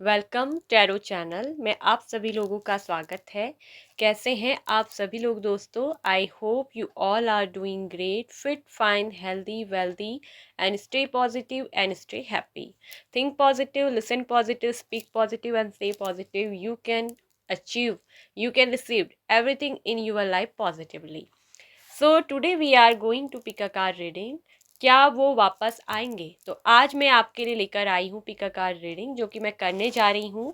Welcome tarot channel में आप सभी लोगों का स्वागत है। कैसे हैं आप सभी लोग दोस्तों? I hope you all are doing great, fit, fine, healthy, wealthy and stay positive and stay happy. Think positive, listen positive, speak positive and stay positive. You can achieve, you can receive everything in your life positively. So today we are going to pick a card reading. क्या वो वापस आएंगे? तो आज मैं आपके लिए लेकर आई हूँ पिक अ कार्ड रीडिंग, जो कि मैं करने जा रही हूँ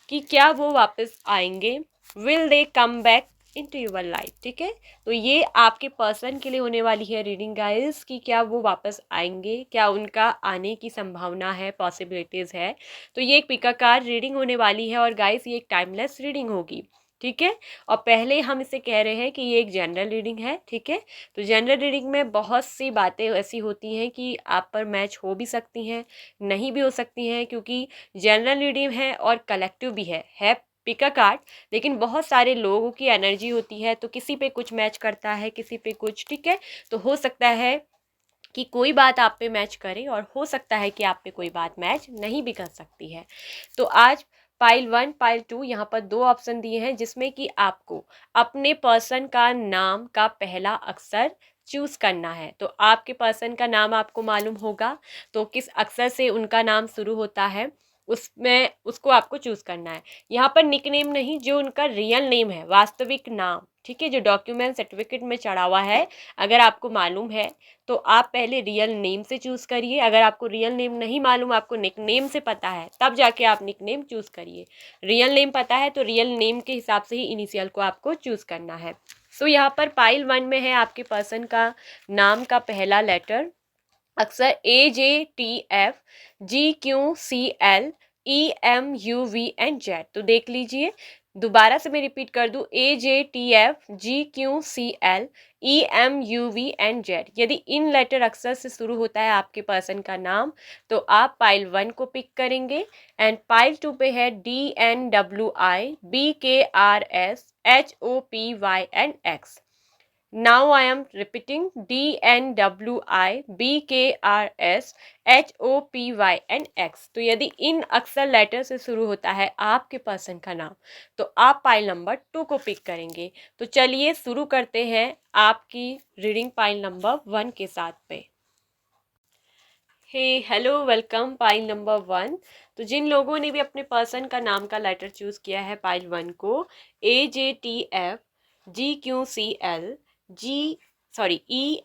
कि क्या वो वापस आएंगे, will they come back into your life. ठीक है, तो ये आपके पर्सन के लिए होने वाली है रीडिंग गाइस, कि क्या वो वापस आएंगे, क्या उनका आने की संभावना है, पॉसिबिलिटीज़ है। तो ये एक पिक अ कार्ड रीडिंग होने वाली है और गाइस ये एक टाइमलेस रीडिंग होगी। ठीक है, और पहले हम इसे कह रहे हैं कि ये एक जनरल रीडिंग है। ठीक है, तो जनरल रीडिंग में बहुत सी बातें ऐसी होती हैं कि आप पर मैच हो भी सकती हैं, नहीं भी हो सकती हैं, क्योंकि जनरल रीडिंग है और कलेक्टिव भी है पिक अ कार्ड। लेकिन बहुत सारे लोगों की एनर्जी होती है, तो किसी पे कुछ मैच करता है, किसी पे कुछ। ठीक है, तो हो सकता है कि कोई बात आप पे मैच करे और हो सकता है कि आप पे कोई बात मैच नहीं भी कर सकती है। तो आज पाइल 1, पाइल 2, यहाँ पर दो ऑप्शन दिए हैं, जिसमें कि आपको अपने पर्सन का नाम का पहला अक्षर चूज करना है। तो आपके पर्सन का नाम आपको मालूम होगा, तो किस अक्षर से उनका नाम शुरू होता है उसमें उसको आपको चूज करना है। यहाँ पर निकनेम नहीं, जो उनका रियल नेम है, वास्तविक नाम। ठीक है, जो डॉक्यूमेंट सर्टिफिकेट में चढ़ा हुआ है, अगर आपको मालूम है तो आप पहले रियल नेम से चूज़ करिए। अगर आपको रियल नेम नहीं मालूम, आपको निकनेम से पता है, तब जाके आप निकनेम चूज़ करिए। रियल नेम पता है तो रियल नेम के हिसाब से ही इनिशियल को आपको चूज़ करना है। सो यहाँ पर पाइल 1 में है आपके पर्सन का नाम का पहला लेटर अक्सर AJTF GQCL EMUVNZ। तो देख लीजिए, दोबारा से मैं रिपीट कर दूं, AJTF GQCL यदि इन लेटर अक्षर से शुरू होता है आपके पर्सन का नाम, तो आप पाइल 1 को पिक करेंगे। एंड पाइल 2 पे है DNWIBKRSHOPYNX। Now I am repeating DNWIBKRSHOPYNX। तो यदि इन अक्षर लेटर से शुरू होता है आपके पर्सन का नाम, तो आप पाइल नंबर 2 को पिक करेंगे। तो चलिए शुरू करते हैं आपकी रीडिंग पाइल नंबर 1 के साथ पे। हे हेलो, वेलकम पाइल नंबर 1। तो जिन लोगों ने भी अपने पर्सन का नाम का लेटर चूज किया है पाइल 1 को, AJTF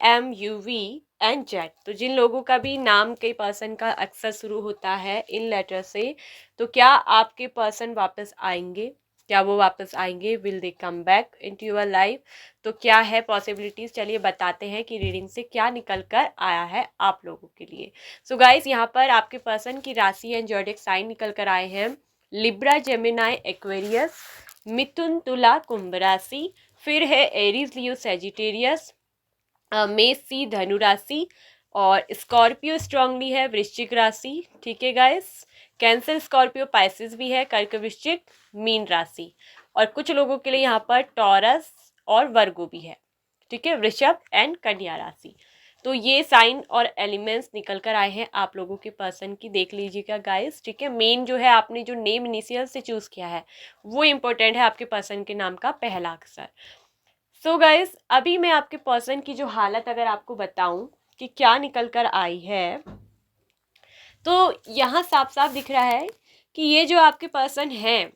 EMUVNZ, तो जिन लोगों का भी नाम के पर्सन का अक्सर शुरू होता है इन लेटर से, तो क्या आपके पर्सन वापस आएंगे? क्या वो वापस आएंगे? Will they come back into your life? तो क्या है पॉसिबिलिटीज, चलिए बताते हैं कि रीडिंग से क्या निकल कर आया है आप लोगों के लिए। सो गाइस, यहाँ पर आपके पर्सन की राशि एंड ज़ोडिएक साइन निकल कर आए हैं लिब्रा, जेमिनाई, एक्वेरियस, मिथुन, तुला, कुंभ राशि। फिर है एरीज, लियो, सेजिटेरियस, मेष, सी, धनु राशि, और स्कॉर्पियो स्ट्रांगली है वृश्चिक राशि। ठीक है गाइस, कैंसर, स्कॉर्पियो, पाइसिस भी है, कर्क, वृश्चिक, मीन राशि, और कुछ लोगों के लिए यहाँ पर टॉरस और वर्गो भी है। ठीक है, वृषभ एंड कन्या राशि। तो ये साइन और एलिमेंट्स निकल कर आए हैं आप लोगों के पर्सन की, देख लीजिएगा गाइस। ठीक है, मेन जो है आपने जो नेम इनिशियल से चूज किया है वो इम्पोर्टेंट है, आपके पर्सन के नाम का पहला अक्षर। सो गाइस, अभी मैं आपके पर्सन की जो हालत अगर आपको बताऊं कि क्या निकल कर आई है, तो यहाँ साफ साफ दिख रहा है कि ये जो आपके पर्सन है,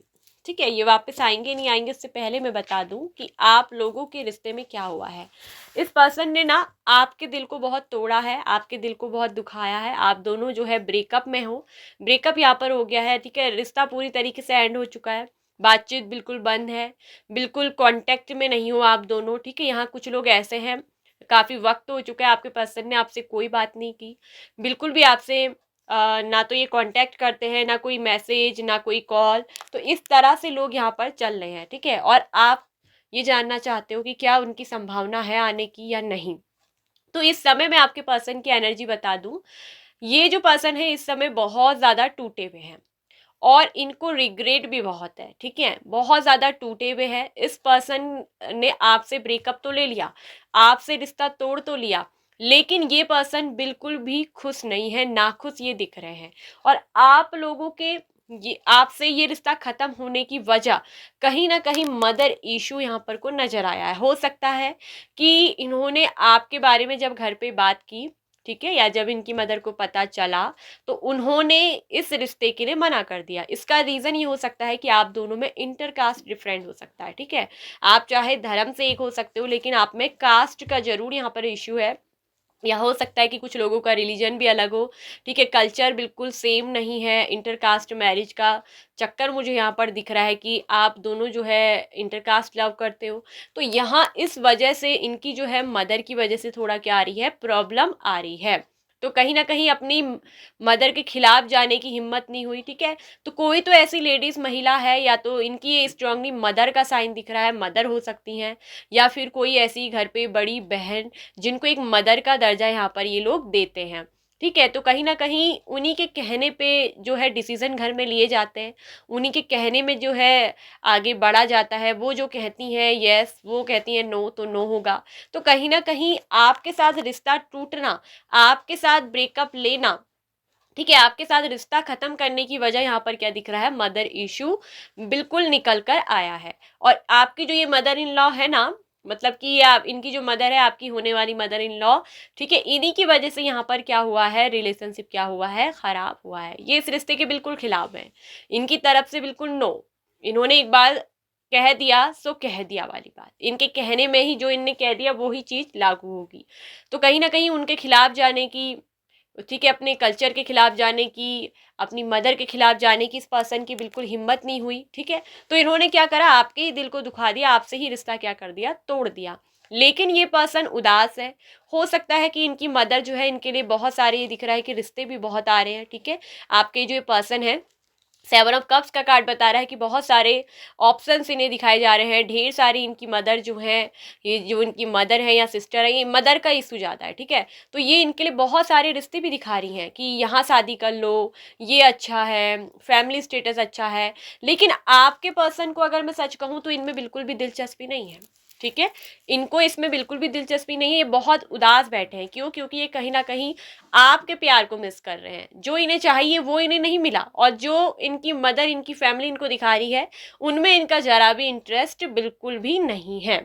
ठीक है, ये वापस आएंगे नहीं आएंगे, उससे पहले मैं बता दूं कि आप लोगों के रिश्ते में क्या हुआ है। इस पर्सन ने ना आपके दिल को बहुत तोड़ा है, आपके दिल को बहुत दुखाया है। आप दोनों जो है ब्रेकअप में हो, ब्रेकअप यहाँ पर हो गया है। ठीक है, रिश्ता पूरी तरीके से एंड हो चुका है, बातचीत बिल्कुल बंद है, बिल्कुल कांटेक्ट में नहीं हो आप दोनों। ठीक है, यहाँ कुछ लोग ऐसे हैं, काफ़ी वक्त हो चुका है आपके पर्सन ने आपसे कोई बात नहीं की, बिल्कुल भी आपसे ना तो ये कांटेक्ट करते हैं, ना कोई मैसेज, ना कोई कॉल। तो इस तरह से लोग यहाँ पर चल रहे हैं। ठीक है, और आप ये जानना चाहते हो कि क्या उनकी संभावना है आने की या नहीं। तो इस समय मैं आपके पर्सन की एनर्जी बता दूं, ये जो पर्सन है इस समय बहुत ज़्यादा टूटे हुए हैं और इनको रिग्रेट भी बहुत है। ठीक है, बहुत ज़्यादा टूटे हुए हैं। इस पर्सन ने आपसे ब्रेकअप तो ले लिया, आपसे रिश्ता तोड़ तो लिया, लेकिन ये पर्सन बिल्कुल भी खुश नहीं है, नाखुश ये दिख रहे हैं। और आप लोगों के ये आपसे ये रिश्ता खत्म होने की वजह कहीं ना कहीं मदर इशू यहाँ पर को नजर आया है। हो सकता है कि इन्होंने आपके बारे में जब घर पे बात की, ठीक है, या जब इनकी मदर को पता चला तो उन्होंने इस रिश्ते के लिए मना कर दिया। इसका रीजन ये हो सकता है कि आप दोनों में इंटरकास्ट डिफरेंट हो सकता है, ठीक है। आप चाहे धर्म से एक हो सकते हो, लेकिन आप में कास्ट का जरूर यहाँ पर इश्यू है। या हो सकता है कि कुछ लोगों का रिलीजन भी अलग हो, ठीक है, कल्चर बिल्कुल सेम नहीं है। इंटरकास्ट मैरिज का चक्कर मुझे यहाँ पर दिख रहा है कि आप दोनों जो है इंटरकास्ट लव करते हो। तो यहाँ इस वजह से इनकी जो है मदर की वजह से थोड़ा क्या आ रही है, प्रॉब्लम आ रही है। तो कहीं ना कहीं अपनी मदर के खिलाफ जाने की हिम्मत नहीं हुई, ठीक है। तो कोई तो ऐसी लेडीज महिला है, या तो इनकी स्ट्रांगली मदर का साइन दिख रहा है, मदर हो सकती हैं, या फिर कोई ऐसी घर पे बड़ी बहन जिनको एक मदर का दर्जा यहाँ पर ये लोग देते हैं, ठीक है। तो कहीं ना कहीं उन्हीं के कहने पे जो है डिसीजन घर में लिए जाते हैं, उन्हीं के कहने में जो है आगे बढ़ा जाता है। वो जो कहती हैं यस, वो कहती हैं नो, तो नो होगा। तो कहीं ना कहीं आपके साथ रिश्ता टूटना, आपके साथ ब्रेकअप लेना, ठीक है, आपके साथ रिश्ता खत्म करने की वजह यहाँ पर क्या दिख रहा है, मदर इशू बिल्कुल निकल कर आया है। और आपकी जो ये मदर इन लॉ है ना, मतलब कि आप इनकी जो मदर है, आपकी होने वाली मदर इन लॉ, ठीक है, इन्हीं की वजह से यहाँ पर क्या हुआ है, रिलेशनशिप क्या हुआ है, खराब हुआ है। ये इस रिश्ते के बिल्कुल खिलाफ है, इनकी तरफ से बिल्कुल नो। इन्होंने एक बार कह दिया सो कह दिया वाली बात, इनके कहने में ही जो इनने कह दिया वो ही चीज लागू होगी। तो कहीं ना कहीं उनके खिलाफ जाने की, ठीक है, अपने कल्चर के खिलाफ जाने की, अपनी मदर के खिलाफ जाने की इस पर्सन की बिल्कुल हिम्मत नहीं हुई, ठीक है। तो इन्होंने क्या करा, आपके ही दिल को दुखा दिया, आपसे ही रिश्ता क्या कर दिया, तोड़ दिया। लेकिन ये पर्सन उदास है। हो सकता है कि इनकी मदर जो है इनके लिए बहुत सारे, ये दिख रहा है कि रिश्ते भी बहुत आ रहे हैं, ठीक है। आपके जो ये पर्सन है, 7 ऑफ कप्स का कार्ड बता रहा है कि बहुत सारे ऑप्शंस इन्हें दिखाए जा रहे हैं। ढेर सारी इनकी मदर जो है, ये जो इनकी मदर है या सिस्टर है, ये मदर का इशू ज़्यादा है, ठीक है। तो ये इनके लिए बहुत सारे रिश्ते भी दिखा रही हैं कि यहाँ शादी कर लो, ये अच्छा है, फैमिली स्टेटस अच्छा है। लेकिन आपके पर्सन को अगर मैं सच कहूँ तो इनमें बिल्कुल भी दिलचस्पी नहीं है, ठीक है। इनको इसमें बिल्कुल भी दिलचस्पी नहीं है। ये बहुत उदास बैठे हैं। क्यों? क्योंकि ये कहीं ना कहीं आपके प्यार को मिस कर रहे हैं। जो इन्हें चाहिए वो इन्हें नहीं मिला, और जो इनकी मदर, इनकी फैमिली इनको दिखा रही है, उनमें इनका जरा भी इंटरेस्ट बिल्कुल भी नहीं है,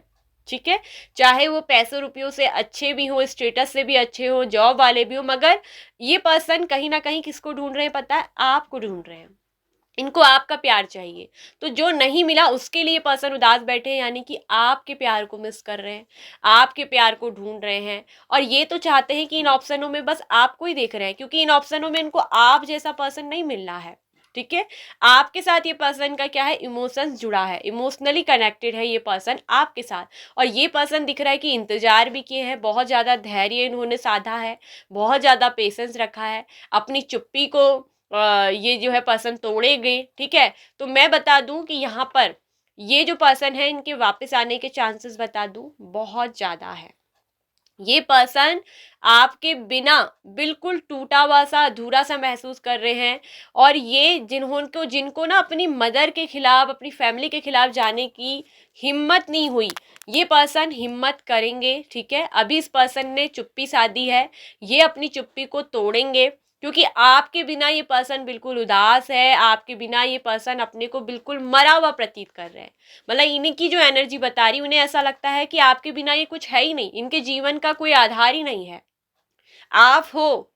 ठीक है। चाहे वो पैसों रुपयों से अच्छे भी हो, स्टेटस से भी अच्छे हो, जॉब वाले भी हो, मगर ये पर्सन कहीं ना कहीं किसको ढूंढ रहे हैं पता है? आपको ढूंढ रहे हैं। इनको आपका प्यार चाहिए। तो जो नहीं मिला उसके लिए पर्सन उदास बैठे हैं, यानी कि आपके प्यार को मिस कर रहे हैं, आपके प्यार को ढूंढ रहे हैं। और ये तो चाहते हैं कि इन ऑप्शनों में बस आपको ही देख रहे हैं, क्योंकि इन ऑप्शनों में इनको आप जैसा पर्सन नहीं मिल रहा है, ठीक है। आपके साथ ये पर्सन का क्या है, इमोशंस जुड़ा है, इमोशनली कनेक्टेड है ये पर्सन आपके साथ। और ये पर्सन दिख रहा है कि इंतजार भी किए हैं, बहुत ज़्यादा धैर्य इन्होंने साधा है, बहुत ज़्यादा पेशेंस रखा है। अपनी चुप्पी को ये जो है पर्सन तोड़ेंगे, ठीक है। तो मैं बता दूं कि यहाँ पर ये जो पर्सन है, इनके वापस आने के चांसेस बता दूं बहुत ज़्यादा है। ये पर्सन आपके बिना बिल्कुल टूटा हुआ सा, अधूरा सा महसूस कर रहे हैं। और ये जिन्होंने जिनको ना अपनी मदर के खिलाफ, अपनी फैमिली के खिलाफ जाने की हिम्मत नहीं हुई, ये पर्सन हिम्मत करेंगे, ठीक है। अभी इस पर्सन ने चुप्पी साधी है, ये अपनी चुप्पी को तोड़ेंगे, क्योंकि आपके बिना ये पर्सन बिल्कुल उदास है। आपके बिना ये पर्सन अपने को बिल्कुल मरा हुआ प्रतीत कर रहे हैं। मतलब इनकी जो एनर्जी बता रही, उन्हें ऐसा लगता है कि आपके बिना ये कुछ है ही नहीं, इनके जीवन का कोई आधार ही नहीं है। आप हो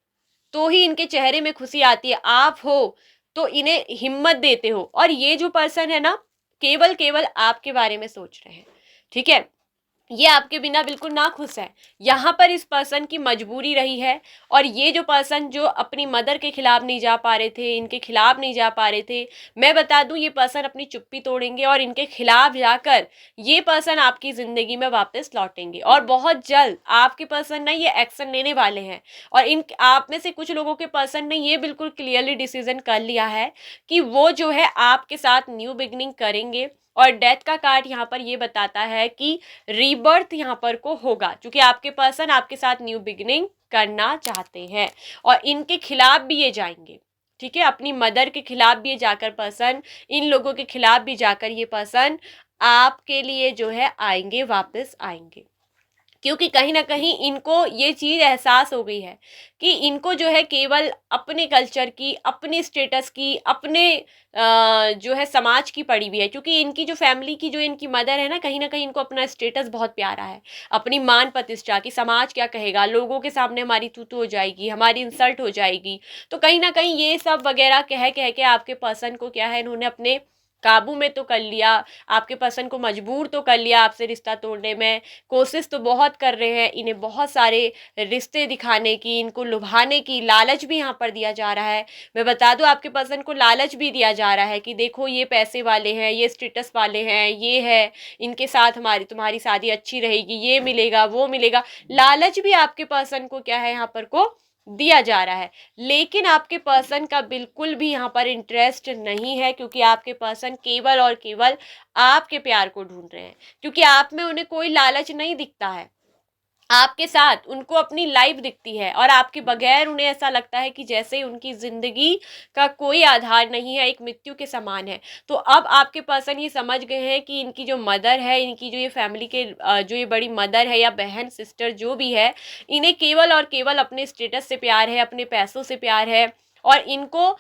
तो ही इनके चेहरे में खुशी आती है, आप हो तो इन्हें हिम्मत देते हो। और ये जो पर्सन है ना, केवल केवल आपके बारे में सोच रहे हैं, ठीक है। ये आपके बिना बिल्कुल ना खुश है। यहाँ पर इस पर्सन की मजबूरी रही है। और ये जो पर्सन जो अपनी मदर के खिलाफ नहीं जा पा रहे थे, इनके खिलाफ नहीं जा पा रहे थे, मैं बता दूं ये पर्सन अपनी चुप्पी तोड़ेंगे और इनके खिलाफ जाकर ये पर्सन आपकी जिंदगी में वापस लौटेंगे। और बहुत जल्द आपके पर्सन ना ये एक्शन लेने वाले हैं। और इन आप में से कुछ लोगों के पर्सन ने ये बिल्कुल क्लियरली डिसीजन कर लिया है कि वो जो है आपके साथ न्यू बिगनिंग करेंगे। और डेथ का कार्ड यहाँ पर ये बताता है कि रीबर्थ यहाँ पर को होगा, क्योंकि आपके पर्सन आपके साथ न्यू बिगिनिंग करना चाहते हैं। और इनके खिलाफ भी ये जाएंगे, ठीक है। अपनी मदर के खिलाफ भी ये जाकर पर्सन, इन लोगों के खिलाफ भी जाकर ये पर्सन आपके लिए जो है आएंगे, वापस आएंगे, क्योंकि कहीं ना कहीं इनको ये चीज़ एहसास हो गई है कि इनको जो है केवल अपने कल्चर की, अपने स्टेटस की, अपने जो है समाज की पड़ी हुई है। क्योंकि इनकी जो फैमिली की जो इनकी मदर है ना कहीं इनको अपना स्टेटस बहुत प्यारा है, अपनी मान प्रतिष्ठा की, समाज क्या कहेगा, लोगों के सामने हमारी तू हो जाएगी, हमारी इंसल्ट हो जाएगी। तो कहीं ना कहीं ये सब वगैरह कह कह के आपके पर्सन को क्या है, इन्होंने अपने काबू में तो कर लिया, आपके पर्सन को मजबूर तो कर लिया आपसे रिश्ता तोड़ने में। कोशिश तो बहुत कर रहे हैं, इन्हें बहुत सारे रिश्ते दिखाने की, इनको लुभाने की, लालच भी यहाँ पर दिया जा रहा है। मैं बता दूं आपके पर्सन को लालच भी दिया जा रहा है कि देखो ये पैसे वाले हैं, ये स्टेटस वाले हैं, ये है, इनके साथ हमारी तुम्हारी शादी अच्छी रहेगी, ये मिलेगा वो मिलेगा। लालच भी आपके पर्सन को क्या है यहाँ पर को दिया जा रहा है। लेकिन आपके पर्सन का बिल्कुल भी यहाँ पर इंटरेस्ट नहीं है, क्योंकि आपके पर्सन केवल और केवल आपके प्यार को ढूंढ रहे हैं। क्योंकि आप में उन्हें कोई लालच नहीं दिखता है, आपके साथ उनको अपनी लाइफ दिखती है, और आपके बगैर उन्हें ऐसा लगता है कि जैसे उनकी जिंदगी का कोई आधार नहीं है, एक मृत्यु के समान है। तो अब आपके पर्सन ये समझ गए हैं कि इनकी जो मदर है, इनकी जो ये फैमिली के जो ये बड़ी मदर है या बहन सिस्टर जो भी है, इन्हें केवल और केवल अपने स्टेटस से प्यार है, अपने पैसों से प्यार है। और इनको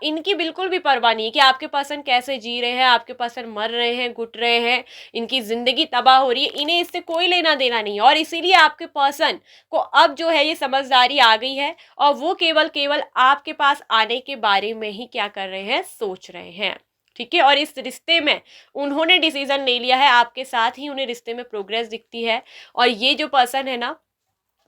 इनकी बिल्कुल भी परवाह नहीं है कि आपके पर्सन कैसे जी रहे हैं, आपके पर्सन मर रहे हैं, घुट रहे हैं, इनकी जिंदगी तबाह हो रही है, इन्हें इससे कोई लेना देना नहीं है। और इसीलिए आपके पर्सन को अब जो है ये समझदारी आ गई है, और वो केवल केवल आपके पास आने के बारे में ही क्या कर रहे हैं, सोच रहे हैं। ठीक है, और इस रिश्ते में उन्होंने डिसीजन ले लिया है, आपके साथ ही उन्हें रिश्ते में प्रोग्रेस दिखती है। और ये जो पर्सन है ना,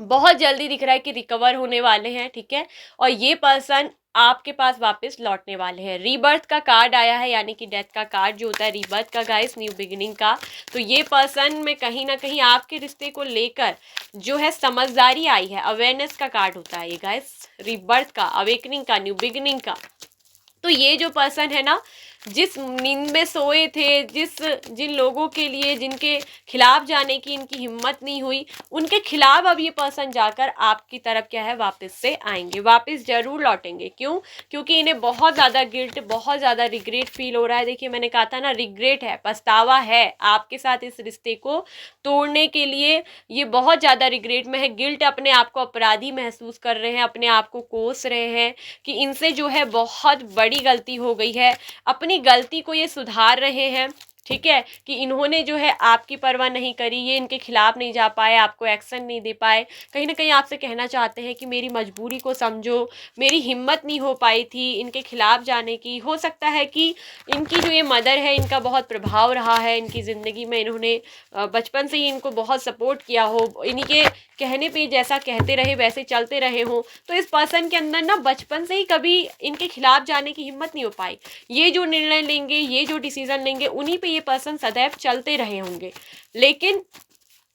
बहुत जल्दी दिख रहा है कि रिकवर होने वाले हैं। ठीक है, और ये पर्सन आपके पास वापस लौटने वाले हैं। रीबर्थ का कार्ड आया है, यानी कि डेथ का कार्ड जो होता है रीबर्थ का गाइस, न्यू बिगिनिंग का। तो ये पर्सन में कहीं ना कहीं आपके रिश्ते को लेकर जो है समझदारी आई है, अवेयरनेस का कार्ड होता है ये गाइस, रीबर्थ का, अवेकनिंग का, न्यू बिगिनिंग का। तो ये जो पर्सन है ना, जिस नींद में सोए थे, जिन लोगों के लिए जिनके खिलाफ जाने की इनकी हिम्मत नहीं हुई, उनके खिलाफ अब ये पर्सन जाकर आपकी तरफ क्या है, वापस से आएंगे, वापस जरूर लौटेंगे। क्यों? क्योंकि इन्हें बहुत ज़्यादा गिल्ट, बहुत ज़्यादा रिग्रेट फील हो रहा है। देखिए मैंने कहा था ना, रिग्रेट है, पछतावा है आपके साथ इस रिश्ते को तोड़ने के लिए। ये बहुत ज़्यादा रिग्रेट में है, गिल्ट, अपने आप को अपराधी महसूस कर रहे हैं, अपने आप को कोस रहे हैं कि इनसे जो है बहुत बड़ी गलती हो गई है। अपनी गलती को ये सुधार रहे हैं। ठीक है, कि इन्होंने जो है आपकी परवाह नहीं करी, ये इनके खिलाफ नहीं जा पाए, आपको एक्शन नहीं दे पाए। कहीं ना कहीं आपसे कहना चाहते हैं कि मेरी मजबूरी को समझो, मेरी हिम्मत नहीं हो पाई थी इनके खिलाफ जाने की। हो सकता है कि इनकी जो ये मदर है, इनका बहुत प्रभाव रहा है इनकी ज़िंदगी में, इन्होंने बचपन से ही इनको बहुत सपोर्ट किया हो, इन्हीं के कहने पे जैसा कहते रहे वैसे चलते रहे हों। तो इस पर्सन के अंदर ना बचपन से ही कभी इनके खिलाफ जाने की हिम्मत नहीं हो पाई। ये जो निर्णय लेंगे, ये जो डिसीजन लेंगे, उन्हीं पे ये पर्सन सदैव चलते रहे होंगे। लेकिन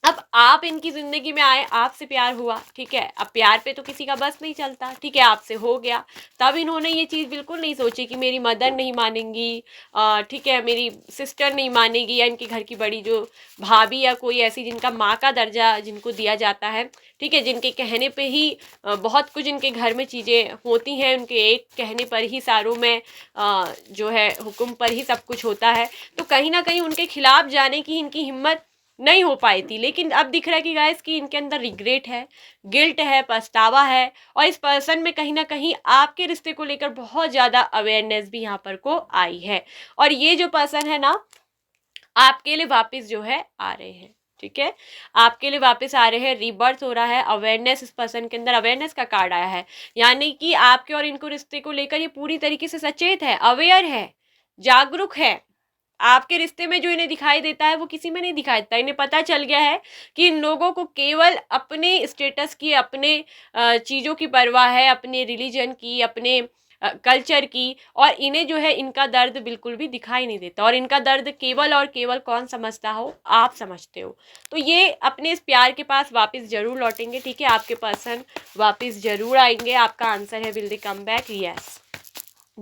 अब आप इनकी जिंदगी में आए, आपसे प्यार हुआ। ठीक है, अब प्यार पे तो किसी का बस नहीं चलता। ठीक है, आपसे हो गया, तब इन्होंने ये चीज़ बिल्कुल नहीं सोची कि मेरी मदर नहीं मानेंगी, ठीक है, मेरी सिस्टर नहीं मानेगी, या इनके घर की बड़ी जो भाभी या कोई ऐसी जिनका माँ का दर्जा जिनको दिया जाता है। ठीक है, जिनके कहने पे ही बहुत कुछ इनके घर में चीज़ें होती हैं, उनके एक कहने पर ही सारों में जो है हुक्म पर ही सब कुछ होता है। तो कहीं ना कहीं उनके खिलाफ जाने की इनकी हिम्मत नहीं हो पाई थी। लेकिन अब दिख रहा है कि गाइस कि इनके अंदर रिग्रेट है, गिल्ट है, पछतावा है, और इस पर्सन में कहीं ना कहीं आपके रिश्ते को लेकर बहुत ज़्यादा अवेयरनेस भी यहाँ पर को आई है। और ये जो पर्सन है ना, आपके लिए वापस जो है आ रहे हैं। ठीक है, आपके लिए वापस आ रहे हैं, रीबर्थ हो रहा है, अवेयरनेस इस पर्सन के अंदर, अवेयरनेस का कार्ड आया है। यानी कि आपके और इनको रिश्ते को लेकर ये पूरी तरीके से सचेत है, अवेयर है, जागरूक है। आपके रिश्ते में जो इन्हें दिखाई देता है वो किसी में नहीं दिखाई देता। इन्हें पता चल गया है कि इन लोगों को केवल अपने स्टेटस की, अपने चीज़ों की परवाह है, अपने रिलीजन की, अपने कल्चर की, और इन्हें जो है इनका दर्द बिल्कुल भी दिखाई नहीं देता। और इनका दर्द केवल और केवल कौन समझता हो, आप समझते हो। तो ये अपने इस प्यार के पास वापस जरूर लौटेंगे। ठीक है, आपके पर्सन वापस जरूर आएंगे। आपका आंसर है will they come back, yes,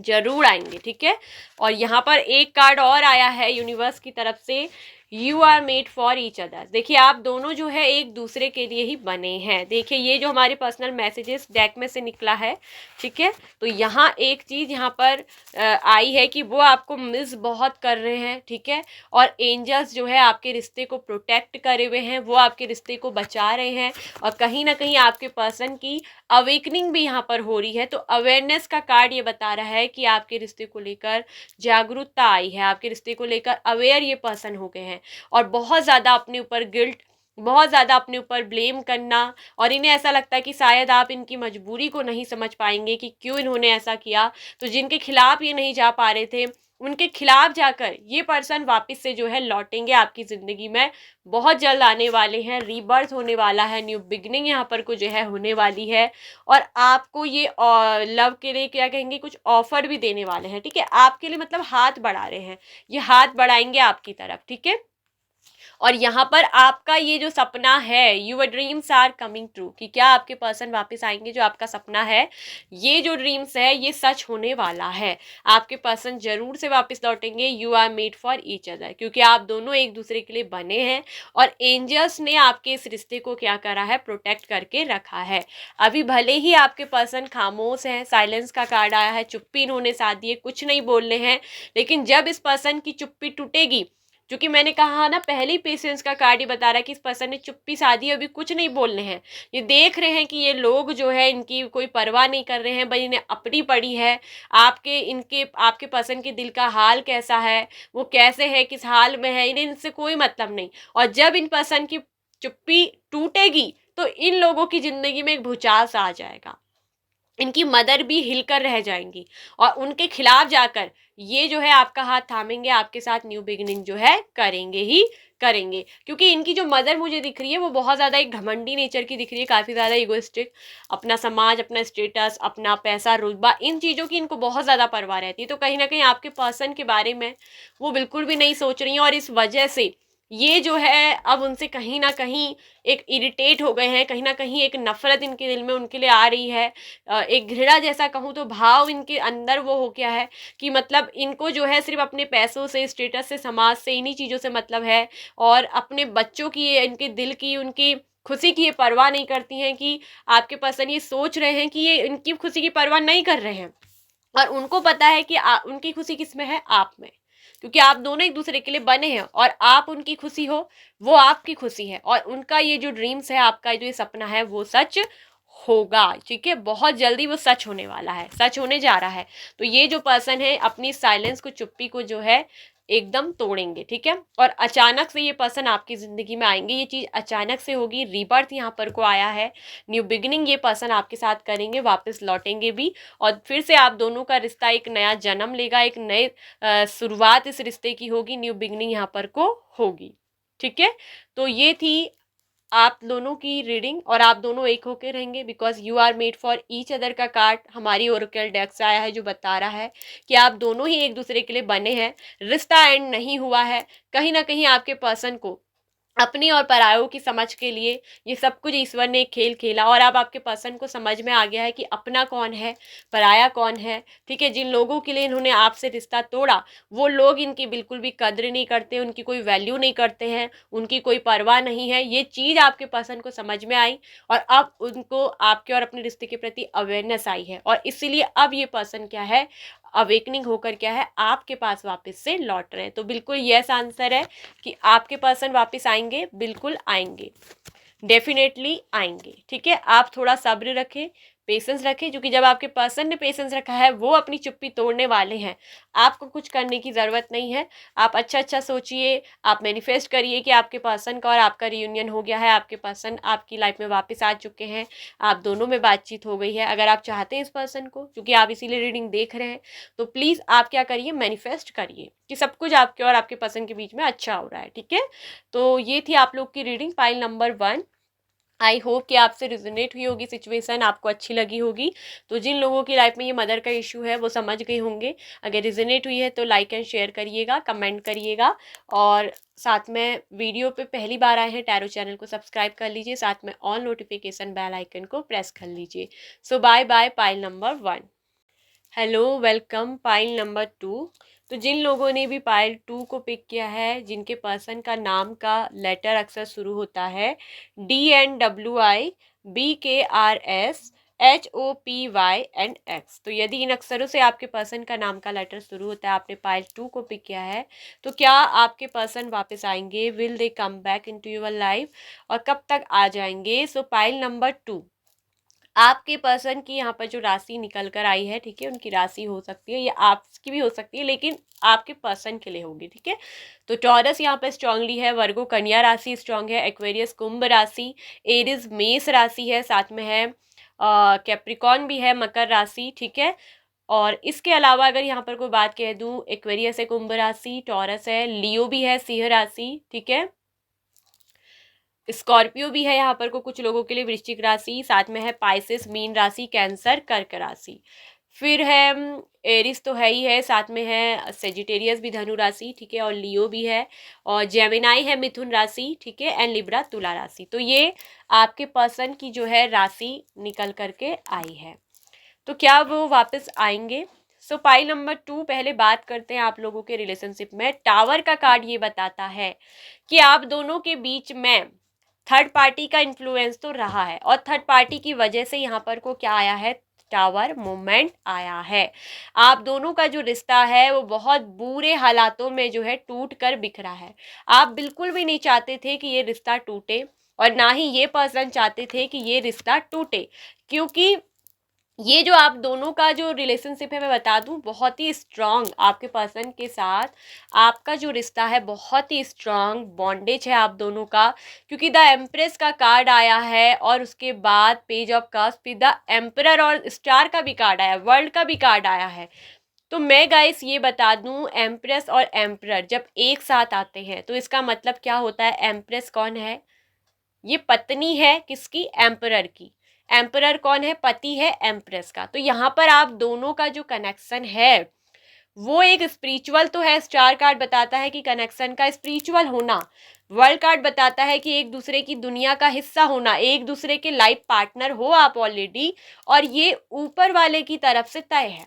जरूर आएंगे। ठीक है, और यहाँ पर एक कार्ड और आया है यूनिवर्स की तरफ से, you are made for each other. देखिए आप दोनों जो है एक दूसरे के लिए ही बने हैं। देखिए ये जो हमारे पर्सनल मैसेजेस डेक में से निकला है, ठीक है, तो यहाँ एक चीज़ यहाँ पर आई है कि वो आपको मिस बहुत कर रहे हैं, ठीक है, और एंजल्स जो है आपके रिश्ते को प्रोटेक्ट करे हुए हैं, वो आपके रिश्ते को बचा रहे हैं, और कहीं ना कहीं आपके पर्सन की अवेकनिंग भी यहाँ पर हो रही है। तो अवेयरनेस का कार्ड ये बता रहा है कि आपके रिश्ते को लेकर जागरूकता आई है, आपके रिश्ते को लेकर अवेयर ये पर्सन हो गए हैं, और बहुत ज़्यादा अपने ऊपर गिल्ट, बहुत ज़्यादा अपने ऊपर ब्लेम करना, और इन्हें ऐसा लगता है कि शायद आप इनकी मजबूरी को नहीं समझ पाएंगे कि क्यों इन्होंने ऐसा किया। तो जिनके खिलाफ ये नहीं जा पा रहे थे, उनके खिलाफ जाकर ये पर्सन वापस से जो है लौटेंगे आपकी ज़िंदगी में, बहुत जल्द आने वाले हैं, रीबर्थ होने वाला है, न्यू बिगनिंग यहाँ पर को जो है होने वाली है, और आपको ये लव के लिए क्या कहेंगे, कुछ ऑफर भी देने वाले हैं, ठीक है, आपके लिए मतलब हाथ बढ़ा रहे हैं, ये हाथ बढ़ाएंगे आपकी तरफ, ठीक है। और यहाँ पर आपका ये जो सपना है, your dreams are coming true, कि क्या आपके पर्सन वापस आएंगे, जो आपका सपना है, ये जो ड्रीम्स है ये सच होने वाला है, आपके पर्सन जरूर से वापस लौटेंगे। You are made for each other, क्योंकि आप दोनों एक दूसरे के लिए बने हैं, और एंजल्स ने आपके इस रिश्ते को क्या करा है, प्रोटेक्ट करके रखा है। अभी भले ही आपके पर्सन खामोश हैं, साइलेंस का कार्ड आया है, चुप्पी इन्होंने साध दी है, कुछ नहीं बोल रहे हैं, लेकिन जब इस पर्सन की चुप्पी टूटेगी, क्योंकि मैंने कहा ना पहले ही पेशेंस का कार्ड ही बता रहा है कि इस पर्सन ने चुप्पी साधी, अभी कुछ नहीं बोल रहे हैं, ये देख रहे हैं कि ये लोग जो है इनकी कोई परवाह नहीं कर रहे हैं, भाई इन्हें अपनी पड़ी है, आपके पर्सन के दिल का हाल कैसा है, वो कैसे है, किस हाल में है, इन्हें इनसे कोई मतलब नहीं। और जब इन पर्सन की चुप्पी टूटेगी तो इन लोगों की जिंदगी में एक भूचाल सा आ जाएगा, इनकी मदर भी हिलकर रह जाएंगी, और उनके खिलाफ जाकर ये जो है आपका हाथ थामेंगे, आपके साथ न्यू बिगिनिंग जो है करेंगे ही करेंगे। क्योंकि इनकी जो मदर मुझे दिख रही है वो बहुत ज़्यादा एक घमंडी नेचर की दिख रही है, काफ़ी ज़्यादा इगोइस्टिक, अपना समाज, अपना स्टेटस, अपना पैसा, रुतबा, इन चीज़ों की इनको बहुत ज़्यादा परवाह रहती है। तो कहीं ना कहीं आपके पर्सन के बारे में वो बिल्कुल भी नहीं सोच रही हैं, और इस वजह से ये जो है अब उनसे कहीं ना कहीं एक इरिटेट हो गए हैं, कहीं ना कहीं एक नफरत इनके दिल में उनके लिए आ रही है, एक घृणा जैसा कहूँ तो भाव इनके अंदर वो हो गया है कि मतलब इनको जो है सिर्फ अपने पैसों से, स्टेटस से, समाज से, इन्हीं चीज़ों से मतलब है, और अपने बच्चों की, इनके दिल की, उनकी खुशी की ये परवाह नहीं करती हैं। कि आपके पर्सन ये सोच रहे हैं कि ये इनकी खुशी की परवाह नहीं कर रहे हैं, और उनको पता है कि उनकी खुशी किस में है, आप में, क्योंकि आप दोनों एक दूसरे के लिए बने हैं, और आप उनकी खुशी हो, वो आपकी खुशी है, और उनका ये जो ड्रीम्स है, आपका जो ये सपना है वो सच होगा, ठीक है, बहुत जल्दी वो सच होने वाला है, सच होने जा रहा है। तो ये जो पर्सन है अपनी साइलेंस को, चुप्पी को जो है एकदम तोड़ेंगे, ठीक है, और अचानक से ये पर्सन आपकी ज़िंदगी में आएंगे, ये चीज़ अचानक से होगी, रीबर्थ यहाँ पर को आया है, न्यू बिगिनिंग ये पर्सन आपके साथ करेंगे, वापस लौटेंगे भी, और फिर से आप दोनों का रिश्ता एक नया जन्म लेगा, एक नए शुरुआत इस रिश्ते की होगी, न्यू बिगिनिंग यहाँ पर को होगी, ठीक है। तो ये थी आप दोनों की रीडिंग, और आप दोनों एक होके रहेंगे, because you are made for each other का कार्ड हमारी ओरेकल डेक से आया है, जो बता रहा है कि आप दोनों ही एक दूसरे के लिए बने हैं, रिश्ता एंड नहीं हुआ है, कहीं ना कहीं आपके पर्सन को अपनी और परायों की समझ के लिए ये सब कुछ ईश्वर ने खेल खेला, और अब आपके पर्सन को समझ में आ गया है कि अपना कौन है, पराया कौन है, ठीक है। जिन लोगों के लिए इन्होंने आपसे रिश्ता तोड़ा, वो लोग इनकी बिल्कुल भी कद्र नहीं करते, उनकी कोई वैल्यू नहीं करते हैं, उनकी कोई परवाह नहीं है, ये चीज़ आपके पर्सन को समझ में आई, और अब उनको आपके और अपने रिश्ते के प्रति अवेयरनेस आई है, और इसीलिए अब ये पर्सन क्या है, अवेकनिंग होकर क्या है, आपके पास वापस से लौट रहे हैं। तो बिल्कुल यस आंसर है कि आपके पर्सन वापस आएंगे, बिल्कुल आएंगे, डेफिनेटली आएंगे, ठीक है। आप थोड़ा सब्र रखें, पेशेंस रखें, क्योंकि जब आपके पर्सन ने पेशेंस रखा है, वो अपनी चुप्पी तोड़ने वाले हैं, आपको कुछ करने की ज़रूरत नहीं है। आप अच्छा अच्छा सोचिए, आप मैनिफेस्ट करिए कि आपके पर्सन का और आपका रियूनियन हो गया है, आपके पर्सन आपकी लाइफ में वापस आ चुके हैं, आप दोनों में बातचीत हो गई है। अगर आप चाहते हैं इस पर्सन को, क्योंकि आप इसीलिए रीडिंग देख रहे हैं, तो प्लीज़ आप क्या करिए, मैनिफेस्ट करिए कि सब कुछ आपके और आपके पर्सन के बीच में अच्छा हो रहा है, ठीक है। तो ये थी आप लोग की reading, pile number 1। I hope कि आपसे रिजोनेट हुई होगी सिचुएशन, आपको अच्छी लगी होगी। तो जिन लोगों की लाइफ में ये मदर का इशू है वो समझ गए होंगे। अगर रिजोनेट हुई है तो लाइक एंड शेयर करिएगा, कमेंट करिएगा, और साथ में वीडियो पे पहली बार आए हैं टैरो चैनल को सब्सक्राइब कर लीजिए, साथ में ऑल नोटिफिकेशन बेल आइकन को प्रेस कर लीजिए। So bye bye, pile number 1। Hello, welcome pile number 2। तो जिन लोगों ने भी पाइल 2 को पिक किया है, जिनके पर्सन का नाम का लेटर अक्सर शुरू होता है DNWI BKRS HOPY and X, तो यदि इन अक्षरों से आपके पर्सन का नाम का लेटर शुरू होता है, आपने पाइल 2 को पिक किया है, तो क्या आपके पर्सन वापस आएंगे? Will they come back into your life? और कब तक आ जाएंगे? सो पाइल नंबर 2, आपके पर्सन की यहाँ पर जो राशि निकल कर आई है, ठीक है, उनकी राशि हो सकती है, ये आपकी भी हो सकती है, लेकिन आपके पर्सन के लिए होगी, ठीक है। तो टॉरस यहाँ पर स्ट्रांगली है, वर्गो कन्या राशि स्ट्रांग है, एक्वेरियस कुंभ राशि, एरिस मेष राशि है, साथ में है कैप्रिकॉन भी है, मकर राशि, ठीक है। और इसके अलावा अगर यहाँ पर कोई बात कह दूँ, एक्वेरियस है कुंभ राशि, टॉरस है, लियो भी है सिंह राशि, ठीक है, स्कॉर्पियो भी है यहाँ पर को कुछ लोगों के लिए, वृश्चिक राशि, साथ में है पाइसेस मीन राशि, कैंसर कर्क राशि, फिर है एरिस तो है ही है, साथ में है सेजिटेरियस भी धनु राशि, ठीक है, और लियो भी है, और जेमिनाई है मिथुन राशि, ठीक है, एंड लिब्रा तुला राशि। तो ये आपके पर्सन की जो है राशि निकल करके आई है। तो क्या वो वापस आएंगे? सो पाइल नंबर 2, पहले बात करते हैं आप लोगों के रिलेशनशिप में। टावर का कार्ड ये बताता है कि आप दोनों के बीच में थर्ड पार्टी का इन्फ्लुएंस तो रहा है, और थर्ड पार्टी की वजह से यहाँ पर को क्या आया है? टावर मूवमेंट आया है। आप दोनों का जो रिश्ता है वो बहुत बुरे हालातों में जो है टूट कर बिखरा है। आप बिल्कुल भी नहीं चाहते थे कि ये रिश्ता टूटे, और ना ही ये पर्सन चाहते थे कि ये रिश्ता टूटे, क्योंकि ये जो आप दोनों का जो रिलेशनशिप है, मैं बता दूं, बहुत ही स्ट्रांग आपके पर्सन के साथ आपका जो रिश्ता है, बहुत ही स्ट्रांग बॉन्डेज है आप दोनों का, क्योंकि द एम्प्रेस का कार्ड आया है, और उसके बाद पेज ऑफ कप्स, फिर द एम्परर और स्टार का भी कार्ड आया है, वर्ल्ड का भी कार्ड आया है। तो मैं गाइस ये बता दूं, एम्प्रेस और एम्परर जब एक साथ आते हैं तो इसका मतलब क्या होता है? एम्प्रेस कौन है? ये पत्नी है किसकी? एम्परर की। एम्परर कौन है? पति है एम्प्रेस का। तो यहाँ पर आप दोनों का जो कनेक्शन है वो एक स्पिरिचुअल तो है। स्टार कार्ड बताता है कि कनेक्शन का स्पिरिचुअल होना, वर्ल्ड कार्ड बताता है कि एक दूसरे की दुनिया का हिस्सा होना, एक दूसरे के लाइफ पार्टनर हो आप ऑलरेडी, और ये ऊपर वाले की तरफ से तय है,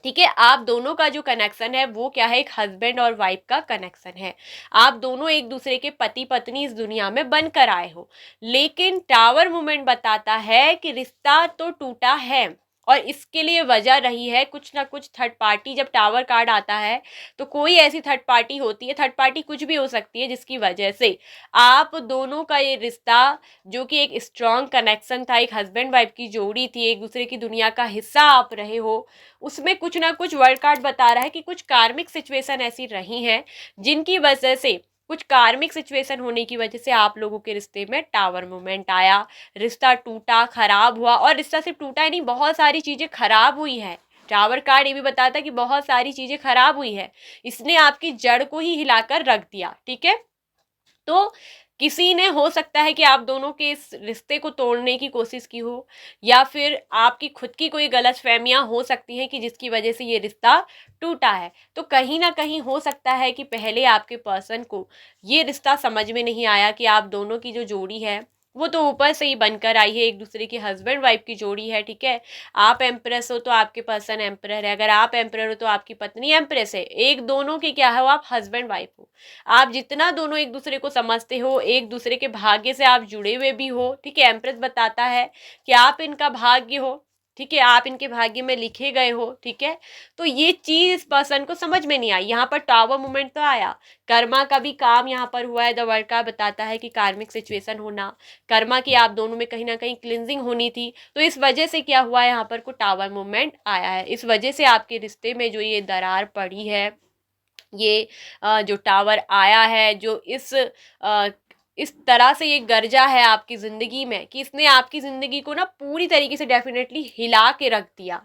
ठीक है। आप दोनों का जो कनेक्शन है वो क्या है? एक हस्बैंड और वाइफ का कनेक्शन है। आप दोनों एक दूसरे के पति पत्नी इस दुनिया में बनकर आए हो, लेकिन टावर मूवमेंट बताता है कि रिश्ता तो टूटा है, और इसके लिए वजह रही है कुछ ना कुछ थर्ड पार्टी। जब टावर कार्ड आता है तो कोई ऐसी थर्ड पार्टी होती है, थर्ड पार्टी कुछ भी हो सकती है, जिसकी वजह से आप दोनों का ये रिश्ता, जो कि एक स्ट्रॉन्ग कनेक्शन था, एक हस्बैंड वाइफ की जोड़ी थी, एक दूसरे की दुनिया का हिस्सा आप रहे हो, उसमें कुछ ना कुछ वर्ल्ड कार्ड बता रहा है कि कुछ कार्मिक सिचुएशन ऐसी रही हैं जिनकी वजह से, कुछ कार्मिक सिचुएशन होने की वजह से आप लोगों के रिश्ते में टावर मूवमेंट आया, रिश्ता टूटा, खराब हुआ। और रिश्ता सिर्फ टूटा ही नहीं, बहुत सारी चीजें खराब हुई है। टावर कार्ड ये भी बताता है कि बहुत सारी चीजें खराब हुई है, इसने आपकी जड़ को ही हिलाकर रख दिया, ठीक है। तो किसी ने, हो सकता है कि आप दोनों के इस रिश्ते को तोड़ने की कोशिश की हो, या फिर आपकी खुद की कोई गलतफहमियां हो सकती हैं कि जिसकी वजह से ये रिश्ता टूटा है। तो कहीं ना कहीं हो सकता है कि पहले आपके पर्सन को ये रिश्ता समझ में नहीं आया कि आप दोनों की जो जोड़ी है वो तो ऊपर से ही बनकर आई है, एक दूसरे की हस्बैंड वाइफ की जोड़ी है, ठीक है। आप एम्प्रेस हो तो आपके पर्सन एम्परर है, अगर आप एम्परर हो तो आपकी पत्नी एम्प्रेस है, एक दोनों की क्या है? वो आप हस्बैंड वाइफ हो। आप जितना दोनों एक दूसरे को समझते हो, एक दूसरे के भाग्य से आप जुड़े हुए भी हो, ठीक है। एम्प्रेस बताता है कि आप इनका भाग्य हो, ठीक है, आप इनके भाग्य में लिखे गए हो, ठीक है। तो ये चीज इस पर्सन को समझ में नहीं आई। यहाँ पर टावर मूवमेंट तो आया, कर्मा का भी काम यहाँ पर हुआ है। द वर्ल्ड का बताता है कि कार्मिक सिचुएशन होना, कर्मा की आप दोनों में कहीं ना कहीं क्लिनजिंग होनी थी, तो इस वजह से क्या हुआ है? यहाँ पर को टावर मूवमेंट आया है। इस वजह से आपके रिश्ते में जो ये दरार पड़ी है, ये जो टावर आया है, जो इस तरह से ये गर्जा है आपकी ज़िंदगी में कि इसने आपकी ज़िंदगी को ना पूरी तरीके से डेफिनेटली हिला के रख दिया।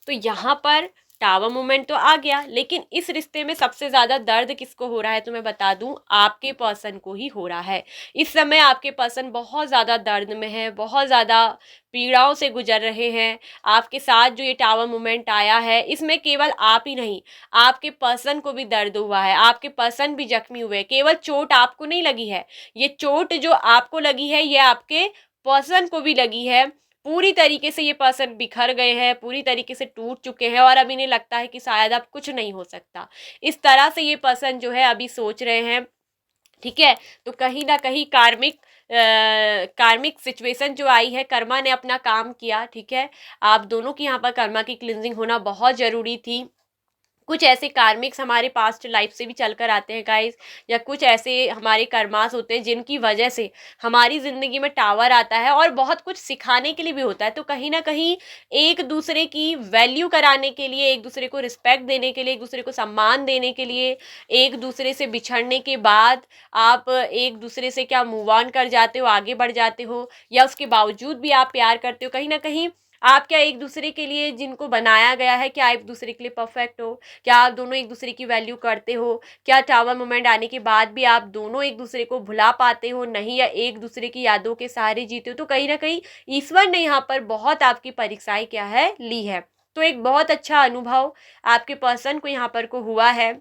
तो यहाँ पर टावर मूवमेंट तो आ गया, लेकिन इस रिश्ते में सबसे ज़्यादा दर्द किसको हो रहा है? तो मैं बता दूं, आपके पर्सन को ही हो रहा है। इस समय आपके पर्सन बहुत ज़्यादा दर्द में है, बहुत ज़्यादा पीड़ाओं से गुजर रहे हैं। आपके साथ जो ये टावर मूवमेंट आया है, इसमें केवल आप ही नहीं, आपके पर्सन को भी दर्द हुआ है, आपके पर्सन भी जख्मी हुए। केवल चोट आपको नहीं लगी है, ये चोट जो आपको लगी है ये आपके पर्सन को भी लगी है। पूरी तरीके से ये पर्सन बिखर गए हैं, पूरी तरीके से टूट चुके हैं और अब इन्हें लगता है कि शायद अब कुछ नहीं हो सकता। इस तरह से ये पर्सन जो है अभी सोच रहे हैं, ठीक है। तो कहीं ना कहीं कार्मिक सिचुएशन जो आई है, कर्मा ने अपना काम किया, ठीक है। आप दोनों की यहाँ पर कर्मा की क्लिनजिंग होना बहुत जरूरी थी। कुछ ऐसे कार्मिक्स हमारे पास्ट लाइफ से भी चलकर आते हैं गाइस, या कुछ ऐसे हमारे कर्मास होते हैं जिनकी वजह से हमारी ज़िंदगी में टावर आता है और बहुत कुछ सिखाने के लिए भी होता है। तो कहीं ना कहीं एक दूसरे की वैल्यू कराने के लिए, एक दूसरे को रिस्पेक्ट देने के लिए, एक दूसरे को सम्मान देने के लिए, एक दूसरे से बिछड़ने के बाद आप एक दूसरे से क्या मूव ऑन कर जाते हो, आगे बढ़ जाते हो, या उसके बावजूद भी आप प्यार करते हो, कहीं ना कहीं आप क्या एक दूसरे के लिए जिनको बनाया गया है, क्या आप एक दूसरे के लिए परफेक्ट हो, क्या आप दोनों एक दूसरे की वैल्यू करते हो, क्या टावर मोमेंट आने के बाद भी आप दोनों एक दूसरे को भुला पाते हो नहीं, या एक दूसरे की यादों के सहारे जीते हो। तो कहीं ना कहीं ईश्वर ने यहाँ पर बहुत आपकी परीक्षाएं क्या है ली है। तो एक बहुत अच्छा अनुभव आपके पर्सन को यहाँ पर को हुआ है।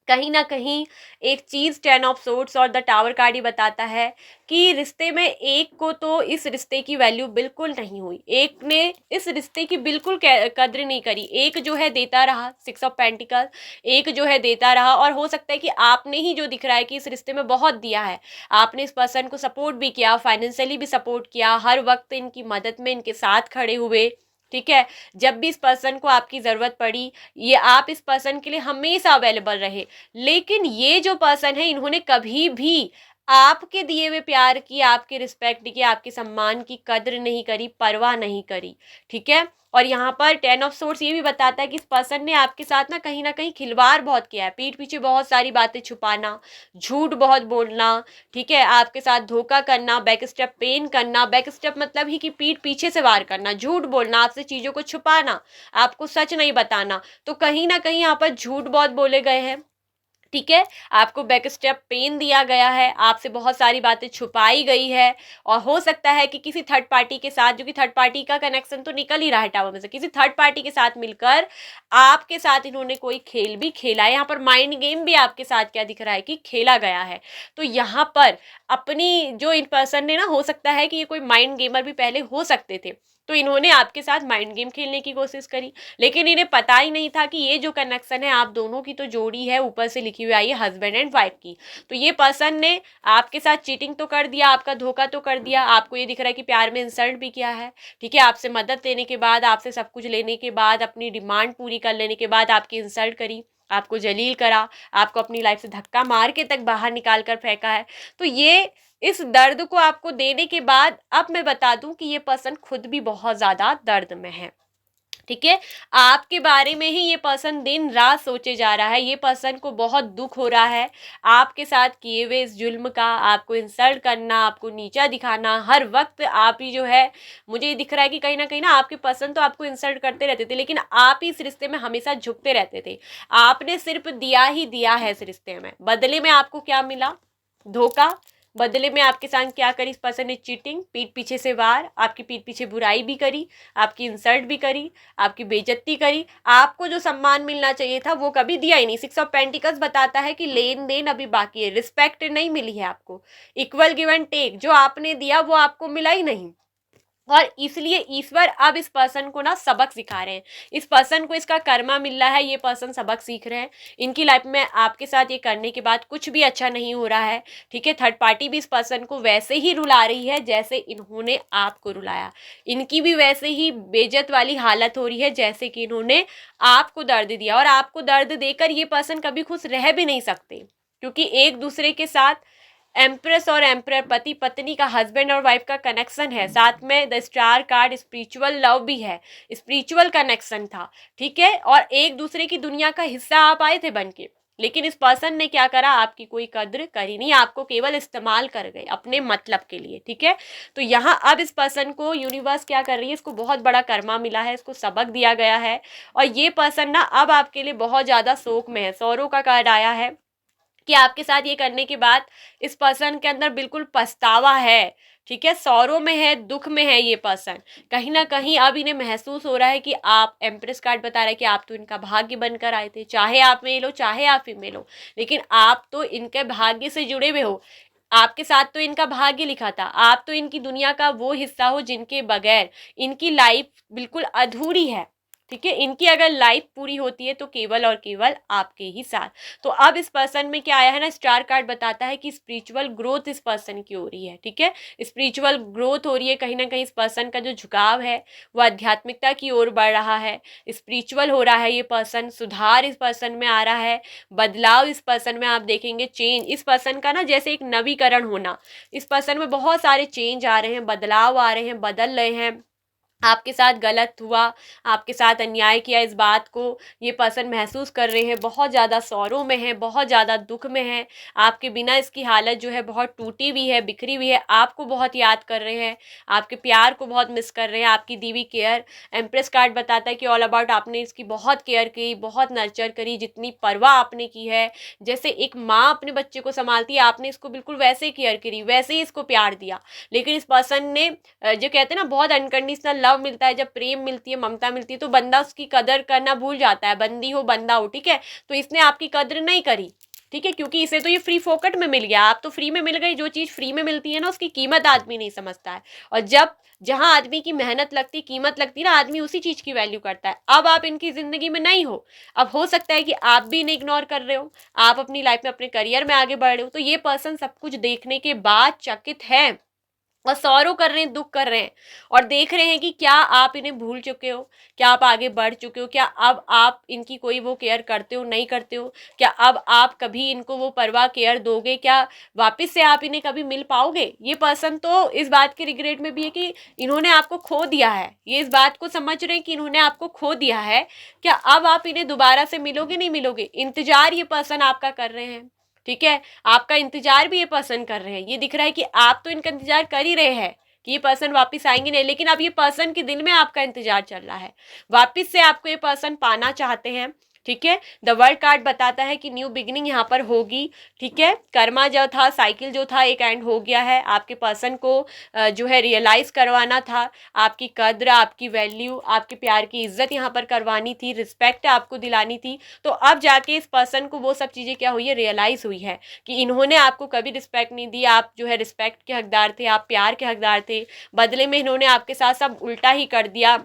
कहीं ना कहीं एक चीज 10 ऑफ सोर्ड्स और द टावर कार्ड ही बताता है कि रिश्ते में एक को तो इस रिश्ते की वैल्यू बिल्कुल नहीं हुई, एक ने इस रिश्ते की बिल्कुल कद्र नहीं करी। एक जो है देता रहा, 6 ऑफ पेंटिकल, एक जो है देता रहा, और हो सकता है कि आपने ही जो दिख रहा है कि इस रिश्ते में बहुत दिया है, आपने इस पर्सन को सपोर्ट भी किया, फाइनेंशियली भी सपोर्ट किया, हर वक्त इनकी मदद में इनके साथ खड़े हुए, ठीक है। जब भी इस पर्सन को आपकी ज़रूरत पड़ी, ये आप इस पर्सन के लिए हमेशा अवेलेबल रहे। लेकिन ये जो पर्सन है, इन्होंने कभी भी आपके दिए हुए प्यार की, आपके रिस्पेक्ट की, आपके सम्मान की कद्र नहीं करी, परवाह नहीं करी, ठीक है। और यहाँ पर 10 ऑफ सोर्स ये भी बताता है कि इस पर्सन ने आपके साथ ना कहीं खिलवाड़ बहुत किया है, पीठ पीछे बहुत सारी बातें छुपाना, झूठ बहुत बोलना, ठीक है, आपके साथ धोखा करना, बैक स्टेप पेन करना। बैक स्टेप मतलब ही कि पीठ पीछे से वार करना, झूठ बोलना, आपसे चीज़ों को छुपाना, आपको सच नहीं बताना। तो कहीं ना कहीं यहाँ पर झूठ बहुत बोले गए हैं, ठीक है। आपको बैक स्टेप पेन दिया गया है, आपसे बहुत सारी बातें छुपाई गई है, और हो सकता है कि किसी थर्ड पार्टी के साथ, जो कि थर्ड पार्टी का कनेक्शन तो निकल ही रहा है टावर में से, किसी थर्ड पार्टी के साथ मिलकर आपके साथ इन्होंने कोई खेल भी खेला है। यहाँ पर माइंड गेम भी आपके साथ क्या दिख रहा है कि खेला गया है। तो यहाँ पर अपनी जो इन पर्सन ने ना, हो सकता है कि ये कोई माइंड गेमर भी पहले हो सकते थे, तो इन्होंने आपके साथ माइंड गेम खेलने की कोशिश करी, लेकिन इन्हें पता ही नहीं था कि ये जो कनेक्शन है आप दोनों की तो जोड़ी है, ऊपर से लिखी हुई आई है हस्बैंड एंड वाइफ की। तो ये पर्सन ने आपके साथ चीटिंग तो कर दिया, आपका धोखा तो कर दिया, आपको ये दिख रहा है कि प्यार में इंसल्ट भी किया है, ठीक है। आपसे मदद लेने के बाद, आपसे सब कुछ लेने के बाद, अपनी डिमांड पूरी कर लेने के बाद आपकी इंसल्ट करी, आपको जलील करा, आपको अपनी लाइफ से धक्का मार के तक बाहर निकाल कर फेंका है। तो ये इस दर्द को आपको देने के बाद, अब मैं बता दूं कि ये पर्सन खुद भी बहुत ज्यादा दर्द में है, ठीक है। आपके बारे में ही ये पर्सन दिन रात सोचे जा रहा है, ये पर्सन को बहुत दुख हो रहा है आपके साथ किए हुए इस जुल्म का, आपको इंसल्ट करना, आपको नीचा दिखाना, हर वक्त आप ही जो है, मुझे ये दिख रहा है कि कहीं ना आपके पर्सन तो आपको इंसल्ट करते रहते थे, लेकिन आप ही इस रिश्ते में हमेशा झुकते रहते थे। आपने सिर्फ दिया ही दिया है इस रिश्ते में, बदले में आपको क्या मिला? धोखा। बदले में आपके साथ क्या करी इस पर्सन ने? चीटिंग, पीठ पीछे से वार, आपकी पीठ पीछे बुराई भी करी, आपकी इंसल्ट भी करी, आपकी बेइज्जती करी, आपको जो सम्मान मिलना चाहिए था वो कभी दिया ही नहीं। 6 ऑफ पेंटिकल्स बताता है कि लेन देन अभी बाकी है, रिस्पेक्ट नहीं मिली है आपको, इक्वल गिव एंड टेक जो आपने दिया वो आपको मिला ही नहीं। और इसलिए ईश्वर अब इस पर्सन को ना सबक सिखा रहे हैं, इस पर्सन को इसका कर्मा मिल रहा है, ये पर्सन सबक सीख रहे हैं। इनकी लाइफ में आपके साथ ये करने के बाद कुछ भी अच्छा नहीं हो रहा है, ठीक है। थर्ड पार्टी भी इस पर्सन को वैसे ही रुला रही है जैसे इन्होंने आपको रुलाया, इनकी भी वैसे ही बेइज्जत वाली हालत हो रही है जैसे कि इन्होंने आपको दर्द दिया। और आपको दर्द देकर ये पर्सन कभी खुश रह भी नहीं सकते, क्योंकि एक दूसरे के साथ एम्प्रेस और एम्प्रर, पति पत्नी का, हस्बैंड और वाइफ का कनेक्शन है, साथ में the star card spiritual love भी है, स्पिरिचुअल कनेक्शन था, ठीक है। और एक दूसरे की दुनिया का हिस्सा आप आए थे बन के, लेकिन इस पर्सन ने क्या करा? आपकी कोई कद्र करी नहीं, आपको केवल इस्तेमाल कर गए अपने मतलब के लिए, ठीक है। तो यहाँ अब इस पर्सन को यूनिवर्स क्या कर रही है, इसको बहुत बड़ा कर्मा मिला है, इसको सबक दिया गया है, और ये पर्सन ना अब आपके लिए बहुत ज़्यादा शोक में है। सौरों का कार्ड आया है कि आपके साथ ये करने के बाद इस पर्सन के अंदर बिल्कुल पछतावा है, ठीक है, सौरों में है, दुख में है ये पर्सन। कहीं ना कहीं अब इन्हें महसूस हो रहा है कि आप, एम्प्रेस कार्ड बता रहा है कि आप तो इनका भाग्य बनकर आए थे, चाहे आप मेल हो चाहे आप फीमेल हो, लेकिन आप तो इनके भाग्य से जुड़े हुए हो। आपके साथ तो इनका भाग्य लिखा था, आप तो इनकी दुनिया का वो हिस्सा हो जिनके बगैर इनकी लाइफ बिल्कुल अधूरी है। ठीक है, इनकी अगर लाइफ पूरी होती है तो केवल और केवल आपके ही साथ। तो अब इस पर्सन में क्या आया है ना, स्टार कार्ड बताता है कि स्पिरिचुअल ग्रोथ इस पर्सन की हो रही है। ठीक है, स्पिरिचुअल ग्रोथ हो रही है, कहीं ना कहीं इस पर्सन का जो झुकाव है वो आध्यात्मिकता की ओर बढ़ रहा है, स्पिरिचुअल हो रहा है ये पर्सन, सुधार इस पर्सन में आ रहा है, बदलाव इस पर्सन में आप देखेंगे, चेंज इस पर्सन का ना जैसे एक नवीकरण होना, इस पर्सन में बहुत सारे चेंज आ रहे हैं, बदलाव आ रहे हैं, बदल रहे हैं। आपके साथ गलत हुआ, आपके साथ अन्याय किया, इस बात को ये पर्सन महसूस कर रहे हैं, बहुत ज़्यादा सौरों में है, बहुत ज़्यादा दुख में है, आपके बिना इसकी हालत जो है बहुत टूटी हुई है, बिखरी हुई है, आपको बहुत याद कर रहे हैं, आपके प्यार को बहुत मिस कर रहे हैं, आपकी दी हुई केयर। एम्प्रेस कार्ड बताता है कि ऑल अबाउट आपने इसकी बहुत केयर की, बहुत नर्चर करी, जितनी परवाह आपने की है, जैसे एक माँ अपने बच्चे को संभालती है आपने इसको बिल्कुल वैसे ही केयर करी, वैसे ही इसको प्यार दिया। लेकिन इस पर्सन ने जो कहते हैं ना बहुत अनकंडीशनल लव मिलता है, जब प्रेम मिलती है, ममता मिलती है, तो बंदा उसकी कदर करना भूल जाता है, बंदी हो बंदा हो। ठीक है, तो इसने आपकी कदर नहीं करी। ठीक है, क्योंकि इसे तो ये फ्री फोकट में मिल गया, आप तो फ्री में मिल गई। जो चीज़ फ्री में मिलती है ना उसकी कीमत आदमी नहीं समझता है, और जब जहां आदमी की मेहनत लगती, कीमत लगती है ना, आदमी उसी चीज की वैल्यू करता है। अब आप इनकी जिंदगी में नहीं हो, अब हो सकता है कि आप भी इन्हें इग्नोर कर रहे हो, आप अपनी लाइफ में अपने करियर में आगे बढ़ रहे हो, तो ये पर्सन सब कुछ देखने के बाद चकित है और सौरो कर रहे हैं, दुख कर रहे हैं, और देख रहे हैं कि क्या आप इन्हें भूल चुके हो, क्या आप आगे बढ़ चुके हो, क्या अब आप इनकी कोई वो केयर करते हो, नहीं करते हो, क्या अब आप कभी इनको वो परवाह केयर दोगे, क्या वापस से आप इन्हें कभी मिल पाओगे। ये पर्सन तो इस बात के रिग्रेट में भी है कि इन्होंने आपको खो दिया है, ये इस बात को समझ रहे हैं कि इन्होंने आपको खो दिया है। क्या अब आप इन्हें दोबारा से मिलोगे, नहीं मिलोगे, इंतजार ये पर्सन आपका कर रहे हैं। ठीक है, आपका इंतजार भी ये पर्सन कर रहे हैं, ये दिख रहा है कि आप तो इनका इंतजार कर ही रहे हैं कि ये पर्सन वापस आएंगे नहीं, लेकिन अब ये पर्सन के दिल में आपका इंतजार चल रहा है, वापस से आपको ये पर्सन पाना चाहते हैं। ठीक है, द वर्ल्ड कार्ड बताता है कि न्यू बिगिनिंग यहाँ पर होगी। ठीक है, कर्मा जो था, साइकिल जो था, एक एंड हो गया है। आपके पर्सन को जो है रियलाइज करवाना था, आपकी कद्र, आपकी वैल्यू, आपके प्यार की इज्जत यहाँ पर करवानी थी, रिस्पेक्ट आपको दिलानी थी। तो अब जाके इस पर्सन को वो सब चीज़ें क्या हुई है, रियलाइज हुई है कि इन्होंने आपको कभी रिस्पेक्ट नहीं दी, आप जो है रिस्पेक्ट के हकदार थे, आप प्यार के हकदार थे, बदले में इन्होंने आपके साथ सब उल्टा ही कर दिया।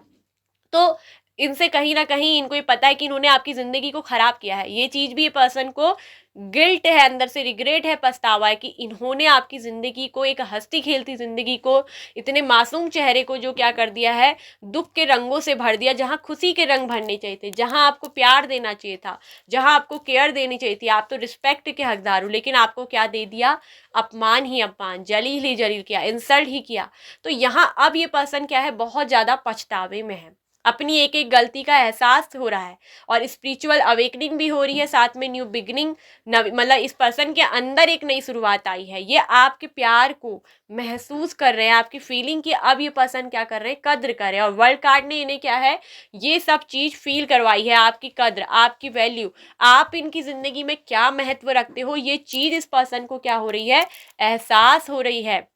तो इनसे कहीं ना कहीं इनको ये पता है कि इन्होंने आपकी जिंदगी को खराब किया है, ये चीज भी ये पर्सन को गिल्ट है, अंदर से रिग्रेट है, पछतावा है कि इन्होंने आपकी जिंदगी को, एक हंसती खेलती जिंदगी को, इतने मासूम चेहरे को जो क्या कर दिया है, दुख के रंगों से भर दिया। जहां खुशी के रंग भरने चाहिए थे, जहां आपको प्यार देना चाहिए था, जहां आपको केयर देनी चाहिए थी, आप तो रिस्पेक्ट के हकदार हो, लेकिन आपको क्या दे दिया, अपमान ही अपमान, जलील ही जलील किया, इंसल्ट ही किया। तो यहाँ अब ये पर्सन क्या है, बहुत ज्यादा पछतावे में है, अपनी एक एक गलती का एहसास हो रहा है, और स्पिरिचुअल अवेकनिंग भी हो रही है, साथ में न्यू बिगनिंग, मतलब इस पर्सन के अंदर एक नई शुरुआत आई है। ये आपके प्यार को महसूस कर रहे हैं, आपकी फीलिंग की अब ये पर्सन क्या कर रहे हैं, कद्र कर रहे हैं, और वर्ल्ड कार्ड ने इन्हें क्या है, ये सब चीज फील करवाई है, आपकी कद्र, आपकी वैल्यू, आप इनकी जिंदगी में क्या महत्व रखते हो, ये चीज इस पर्सन को क्या हो रही है, एहसास हो रही है।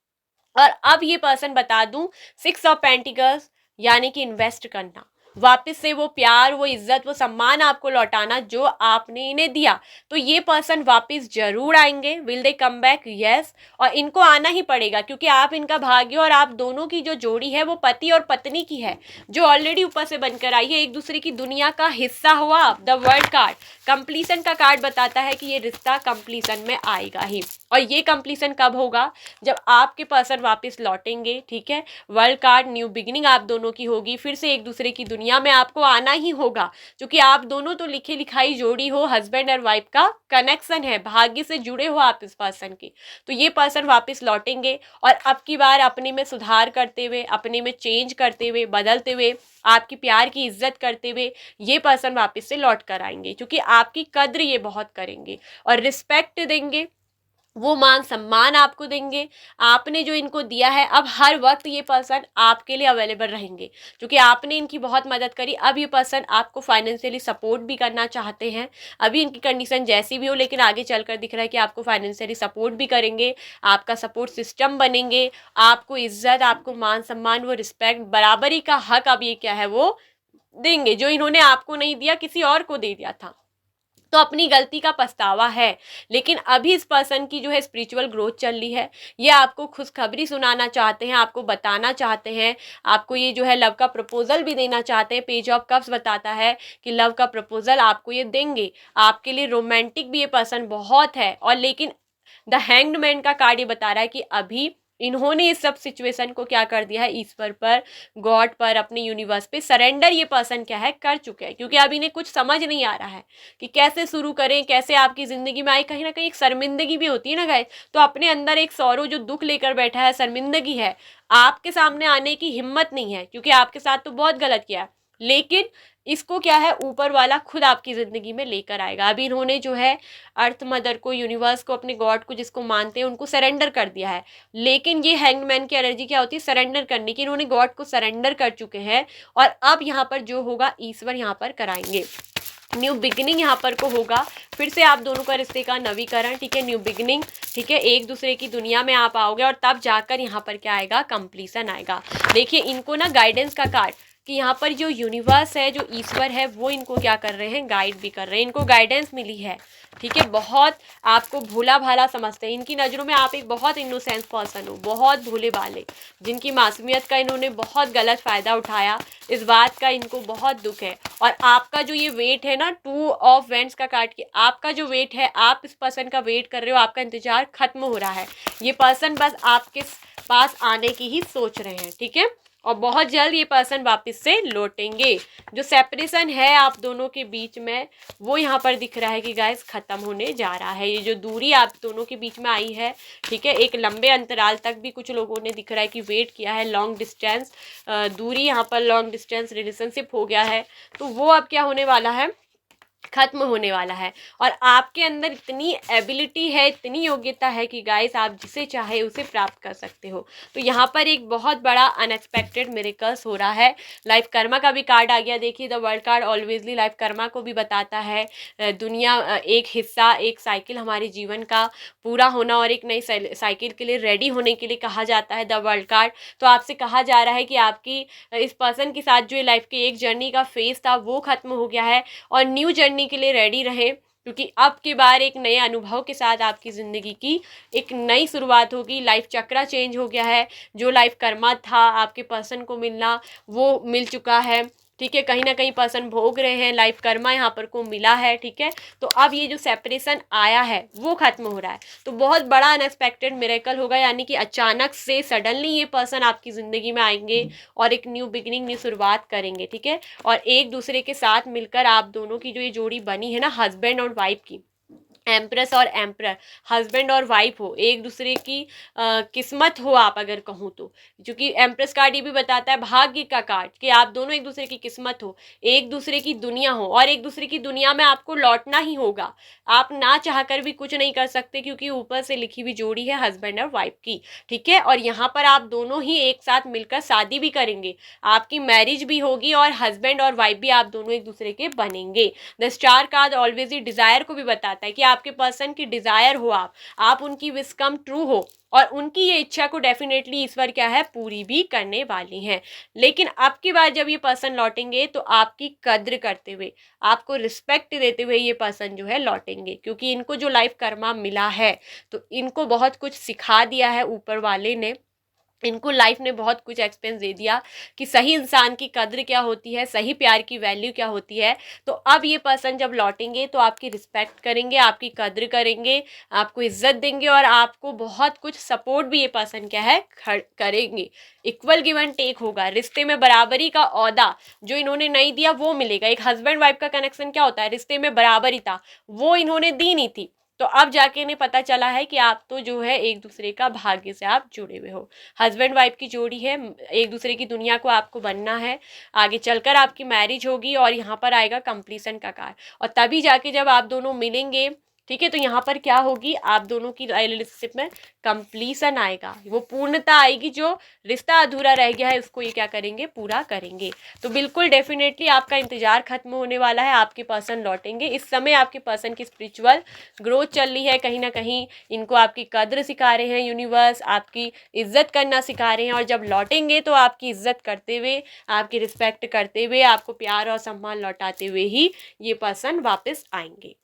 और अब ये पर्सन बता दूं, 6 ऑफ पेंटिकल्स यानी कि इन्वेस्ट करना, वापस से वो प्यार, वो इज्जत, वो सम्मान आपको लौटाना जो आपने इन्हें दिया। तो ये पर्सन वापस जरूर आएंगे। Will they come back, yes, और इनको आना ही पड़ेगा, क्योंकि आप इनका भाग्य, और आप दोनों की जो जोड़ी है वो पति और पत्नी की है, जो ऑलरेडी ऊपर से बनकर आई है, एक दूसरे की दुनिया का हिस्सा हुआ। द वर्ल्ड कार्ड कंप्लीसन का कार्ड बताता है कि ये रिश्ता कंप्लीसन में आएगा ही, और ये कंप्लीसन कब होगा, जब आपके पर्सन वापस लौटेंगे। ठीक है, वर्ल्ड कार्ड न्यू बिगिनिंग आप दोनों की होगी, फिर से एक दूसरे की दुनिया में आपको आना ही होगा, क्योंकि आप दोनों तो लिखे लिखाई जोड़ी हो, हस्बैंड और वाइफ का कनेक्शन है, भाग्य से जुड़े हो आप इस पर्सन के। तो ये पर्सन वापस लौटेंगे, और अब की बार अपने में सुधार करते हुए, अपने में चेंज करते हुए, बदलते हुए, आपकी प्यार की इज्जत करते हुए ये पर्सन वापस से लौट कर आएंगे, क्योंकि आपकी कद्र ये बहुत करेंगे और रिस्पेक्ट देंगे, वो मान सम्मान आपको देंगे, आपने जो इनको दिया है। अब हर वक्त ये पर्सन आपके लिए अवेलेबल रहेंगे, क्योंकि आपने इनकी बहुत मदद करी। अब ये पर्सन आपको फाइनेंशियली सपोर्ट भी करना चाहते हैं, अभी इनकी कंडीशन जैसी भी हो, लेकिन आगे चलकर दिख रहा है कि आपको फाइनेंशियली सपोर्ट भी करेंगे, आपका सपोर्ट सिस्टम बनेंगे, आपको इज्जत, आपको मान सम्मान, वो रिस्पेक्ट, बराबरी का हक अब ये क्या है वो देंगे, जो इन्होंने आपको नहीं दिया, किसी और को दे दिया था। तो अपनी गलती का पछतावा है। लेकिन अभी इस पर्सन की जो है स्पिरिचुअल ग्रोथ चल रही है, ये आपको खुशखबरी सुनाना चाहते हैं, आपको बताना चाहते हैं, आपको ये जो है लव का प्रपोजल भी देना चाहते हैं। पेज ऑफ कप्स बताता है कि लव का प्रपोजल आपको ये देंगे, आपके लिए रोमांटिक भी ये पर्सन बहुत है। और लेकिन द हैंग्ड मैन का कार्ड ये बता रहा है कि अभी इन्होंने इस सब सिचुएशन को क्या कर दिया है, ईश्वर पर, गॉड पर, अपने यूनिवर्स पे सरेंडर ये पर्सन क्या है कर चुके हैं। क्योंकि अब इन्हें कुछ समझ नहीं आ रहा है कि कैसे शुरू करें, कैसे आपकी जिंदगी में आए। कहीं ना कहीं एक शर्मिंदगी भी होती है ना गाइस, तो अपने अंदर एक सौरो जो दुख लेकर बैठा है, शर्मिंदगी है, आपके सामने आने की हिम्मत नहीं है, क्योंकि आपके साथ तो बहुत गलत किया है। लेकिन इसको क्या है, ऊपर वाला खुद आपकी ज़िंदगी में लेकर आएगा। अभी इन्होंने जो है अर्थ मदर को, यूनिवर्स को, अपने गॉड को, जिसको मानते हैं उनको सरेंडर कर दिया है। लेकिन ये हैंग्ड मैन की एनर्जी क्या होती है, सरेंडर करने की। इन्होंने गॉड को सरेंडर कर चुके हैं और अब यहाँ पर जो होगा ईश्वर यहाँ पर कराएंगे। न्यू बिगिनिंग यहाँ पर को होगा, फिर से आप दोनों का रिश्ते का नवीकरण, ठीक है, न्यू बिगिनिंग, ठीक है, एक दूसरे की दुनिया में आप आओगे और तब जाकर यहाँ पर क्या आएगा, कंप्लीशन आएगा। देखिए इनको ना गाइडेंस का कार्ड कि यहाँ पर जो यूनिवर्स है, जो ईश्वर है, वो इनको क्या कर रहे हैं, गाइड भी कर रहे हैं, इनको गाइडेंस मिली है, ठीक है। बहुत आपको भोला भाला समझते हैं, इनकी नज़रों में आप एक बहुत इनोसेंस पर्सन हो, बहुत भोले भाले, जिनकी मासूमियत का इन्होंने बहुत गलत फ़ायदा उठाया, इस बात का इनको बहुत दुख है। और आपका जो ये वेट है ना, 2 ऑफ वेंट्स का कार्ड की, आपका जो वेट है, आप इस पर्सन का वेट कर रहे हो, आपका इंतजार खत्म हो रहा है। ये पर्सन बस आपके पास आने की ही सोच रहे हैं, ठीक है, और बहुत जल्द ये पर्सन वापस से लौटेंगे। जो सेपरेशन है आप दोनों के बीच में, वो यहाँ पर दिख रहा है कि गाइस ख़त्म होने जा रहा है। ये जो दूरी आप दोनों के बीच में आई है, ठीक है, एक लंबे अंतराल तक भी कुछ लोगों ने दिख रहा है कि वेट किया है, लॉन्ग डिस्टेंस दूरी, यहाँ पर लॉन्ग डिस्टेंस रिलेशनशिप हो गया है, तो वो अब क्या होने वाला है, खत्म होने वाला है। और आपके अंदर इतनी एबिलिटी है, इतनी योग्यता है कि गाइस आप जिसे चाहे उसे प्राप्त कर सकते हो। तो यहाँ पर एक बहुत बड़ा अनएक्सपेक्टेड मिरेकल्स हो रहा है। लाइफ कर्मा का भी कार्ड आ गया। देखिए the world card always life karma को भी बताता है दुनिया एक हिस्सा, एक साइकिल हमारे जीवन का पूरा होना और एक नई साइकिल के लिए रेडी होने के लिए कहा जाता है द वर्ल्ड कार्ड। तो आपसे कहा जा रहा है कि आपकी इस पर्सन के साथ जो लाइफ के एक जर्नी का फेज था वो खत्म हो गया है और न्यू जर्नी के लिए रेडी रहे, क्योंकि अब की बार एक नए अनुभव के साथ आपकी ज़िंदगी की एक नई शुरुआत होगी। लाइफ चक्रा चेंज हो गया है, जो लाइफ कर्मा था आपके पर्सन को मिलना वो मिल चुका है, ठीक है, कहीं ना कहीं पर्सन भोग रहे हैं, लाइफ कर्मा यहाँ पर को मिला है, ठीक है। तो अब ये जो सेपरेशन आया है वो खत्म हो रहा है। तो बहुत बड़ा अनएक्सपेक्टेड मिरेकल होगा, यानी कि अचानक से सडनली ये पर्सन आपकी ज़िंदगी में आएंगे और एक न्यू बिगिनिंग, न्यू शुरुआत करेंगे, ठीक है। और एक दूसरे के साथ मिलकर आप दोनों की जो ये जोड़ी बनी है ना, हस्बैंड और वाइफ की, एम्प्रेस और एम्प्रर, हस्बैंड और वाइफ हो, एक दूसरे की किस्मत हो आप अगर कहूँ तो, क्योंकि एम्प्रेस कार्ड ये भी बताता है भाग्य का कार्ड कि आप दोनों एक दूसरे की किस्मत हो, एक दूसरे की दुनिया हो, और एक दूसरे की दुनिया में आपको लौटना ही होगा। आप ना चाहकर भी कुछ नहीं कर सकते, क्योंकि ऊपर से लिखी हुई जोड़ी है हस्बैंड और वाइफ की, ठीक है। और यहाँ पर आप दोनों ही एक साथ मिलकर शादी भी करेंगे, आपकी मैरिज भी होगी और हस्बैंड और वाइफ भी आप दोनों एक दूसरे के बनेंगे। द स्टार कार्ड ऑलवेज ही डिजायर को भी बताता है कि आपके पर्सन की डिजायर हो, आप उनकी विश कम ट्रू हो, और उनकी ये इच्छा को डेफिनेटली ईश्वर क्या है, पूरी भी करने वाली हैं। लेकिन अब की बार जब ये पर्सन लौटेंगे तो आपकी कद्र करते हुए, आपको रिस्पेक्ट देते हुए ये पर्सन जो है लौटेंगे, क्योंकि इनको जो लाइफ कर्मा मिला है तो इनको बहुत कुछ सिखा दिया है ऊपर वाले ने, इनको लाइफ ने बहुत कुछ एक्सपीरियंस दे दिया कि सही इंसान की कद्र क्या होती है, सही प्यार की वैल्यू क्या होती है। तो अब ये पर्सन जब लौटेंगे तो आपकी रिस्पेक्ट करेंगे, आपकी कद्र करेंगे, आपको इज्जत देंगे और आपको बहुत कुछ सपोर्ट भी ये पर्सन क्या है करेंगे। इक्वल गिव एंड टेक होगा, रिश्ते में बराबरी का ओहदा जो इन्होंने नहीं दिया वो मिलेगा। एक हस्बैंड वाइफ का कनेक्शन क्या होता है, रिश्ते में बराबरी था, वो इन्होंने दी नहीं थी, तो अब जाके इन्हें पता चला है कि आप तो जो है एक दूसरे का भाग्य से आप जुड़े हुए हो। हस्बैंड वाइफ की जोड़ी है, एक दूसरे की दुनिया को आपको बनना है, आगे चलकर आपकी मैरिज होगी और यहाँ पर आएगा कंप्लीशन का कार्ड, और तभी जाके जब आप दोनों मिलेंगे, ठीक है, तो यहाँ पर क्या होगी, आप दोनों की रिलेशनशिप में कंप्लीशन आएगा, वो पूर्णता आएगी, जो रिश्ता अधूरा रह गया है उसको ये क्या करेंगे, पूरा करेंगे। तो बिल्कुल डेफिनेटली आपका इंतजार खत्म होने वाला है, आपके पर्सन लौटेंगे। इस समय आपके पर्सन की स्पिरिचुअल ग्रोथ चल रही है, कहीं ना कहीं इनको आपकी कद्र सिखा रहे हैं यूनिवर्स, आपकी इज्जत करना सिखा रहे हैं, और जब लौटेंगे तो आपकी इज्जत करते हुए, आपकी रिस्पेक्ट करते हुए, आपको प्यार और सम्मान लौटाते हुए ही ये पर्सन वापस आएंगे।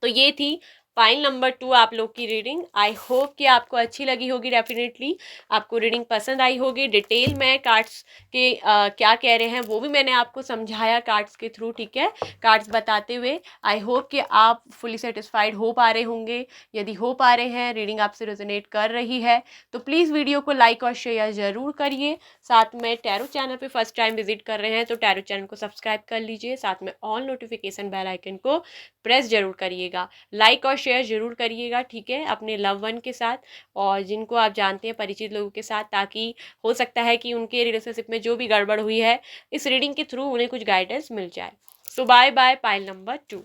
तो ये थी फाइल नंबर 2 आप लोग की रीडिंग। आई होप कि आपको अच्छी लगी होगी, डेफिनेटली आपको रीडिंग पसंद आई होगी। डिटेल में कार्ड्स के क्या कह रहे हैं वो भी मैंने आपको समझाया कार्ड्स के थ्रू, ठीक है, कार्ड्स बताते हुए। आई होप कि आप फुली सेटिस्फाइड हो पा रहे होंगे। यदि हो पा रहे हैं, रीडिंग आपसे रेजोनेट कर रही है, तो प्लीज़ वीडियो को लाइक और शेयर ज़रूर करिए। साथ में टैरो चैनल पे फर्स्ट टाइम विजिट कर रहे हैं तो टैरो चैनल को सब्सक्राइब कर लीजिए। साथ में ऑल नोटिफिकेशन बेल आइकन को प्रेस जरूर करिएगा। लाइक और शेयर जरूर करिएगा, ठीक है, अपने लव वन के साथ और जिनको आप जानते हैं परिचित लोगों के साथ, ताकि हो सकता है कि उनके रिलेशनशिप में जो भी गड़बड़ हुई है इस रीडिंग के थ्रू उन्हें कुछ गाइडेंस मिल जाए। सो बाय बाय, पाइल नंबर 2।